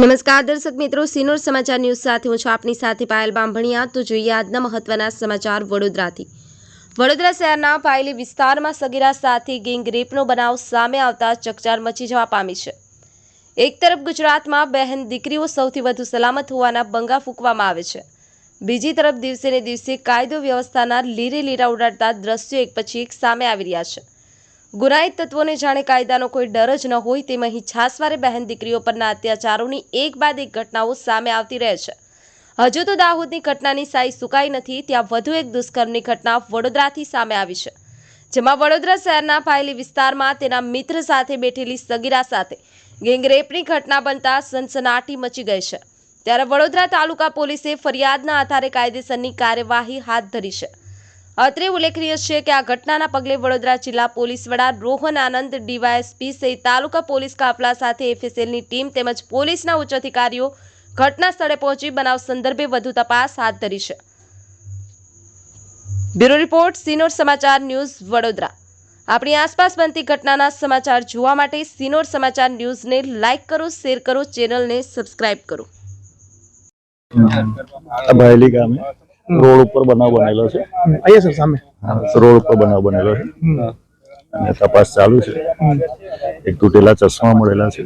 નમસ્કાર દર્શક મિત્રો, સિનોર સમાચાર ન્યૂઝ સાથે હું છું આપની સાથે પાયલ બાંભણિયા। તો જોઈએ આજના મહત્વના સમાચાર વડોદરાથી। વડોદરા શહેરના પાયલી વિસ્તારમાં સગીરા સાથે ગેંગ રેપનો બનાવ સામે આવતા ચકચાર મચી જવા પામી છે। એક તરફ ગુજરાતમાં બહેન દીકરીઓ સૌથી વધુ સલામત હોવાના બંગા ફૂંકવામાં આવે છે, બીજી તરફ દિવસે ને દિવસે કાયદો વ્યવસ્થાના લીરે લીરા ઉડાડતા દ્રશ્યો એક પછી એક સામે આવી રહ્યા છે। ગુનાહિત તત્વોને જાણે કાયદાનો કોઈ ડર જ ન હોય તેમ અહીં છાસવારે બહેન દીકરીઓ પરના અત્યાચારોની એક બાદ એક ઘટનાઓ સામે આવતી રહે છે। હજુ તો દાહોદની ઘટનાની સાઈ સુકાઈ નથી, ત્યાં વધુ એક દુષ્કર્મની ઘટના વડોદરાથી સામે આવી છે, જેમાં વડોદરા શહેરના પાયલી વિસ્તારમાં તેના મિત્ર સાથે બેઠેલી સગીરા સાથે ગેંગરેપની ઘટના બનતા સનસનાટી મચી ગઈ છે। ત્યારે વડોદરા તાલુકા પોલીસે ફરિયાદના આધારે કાયદેસરની કાર્યવાહી હાથ ધરી છે। અત્રે ઉલ્લેખનીય છે કે આ ઘટનાના પગલે વડોદરા જિલ્લા પોલીસ વડા રોહન આનંદ, ડીવાયએસપી સહિત તાલુકા પોલીસ કાફલા સાથે એફએસએલની ટીમ તેમજ પોલીસના ઉચ્ચ અધિકારીઓ ઘટના સ્થળે પહોંચી બનાવ સંદર્ભે વધુ તપાસ હાથ ધરી છે। બ્યુરો રિપોર્ટ, સિનોર સમાચાર ન્યૂઝ, વડોદરા। આપણી આસપાસ બનતી ઘટનાના સમાચાર જોવા માટે સિનોર સમાચાર ન્યૂઝને લાઇક કરો, શેર કરો, ચેનલને સબસ્ક્રાઇબ કરો। બાયલી ગામે રોડ ઉપર બનાવ બનેલો છે। અહીંયા સર સામે રોડ ઉપર બનાવ બનેલો છે અને તપાસ ચાલુ છે। એક તૂટેલા ચશ્મા મળેલા છે,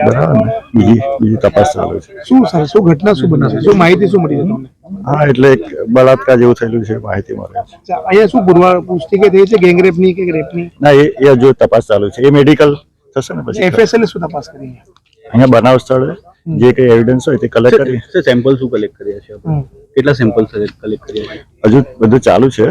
બરાબર ને? બીજી તપાસ ચાલુ છે। શું સર શું ઘટના શું બનાશે, શું માહિતી શું મળી છે તમને? હા, એટલે એક બળાત્કાર જેવું થયેલું છે, માહિતી મળે છે। અહીંયા શું પુષ્ટિ થઈ છે ગેંગરેપની કે રેપની? ના, એ હજુ તપાસ ચાલુ છે, એ મેડિકલ થશે ને પછી એફએસએલ શું તપાસ કરી? અહીંયા બનાવ સ્થળે જે કઈ એવિડન્સ હોય તે કલેક્ટ કરી। સેમ્પલ શું કલેક્ટ કર્યા છે આપણે? કેટલા સેમ્પલ કલેક્ટ કર્યા છે? હજુ બધું ચાલુ છે।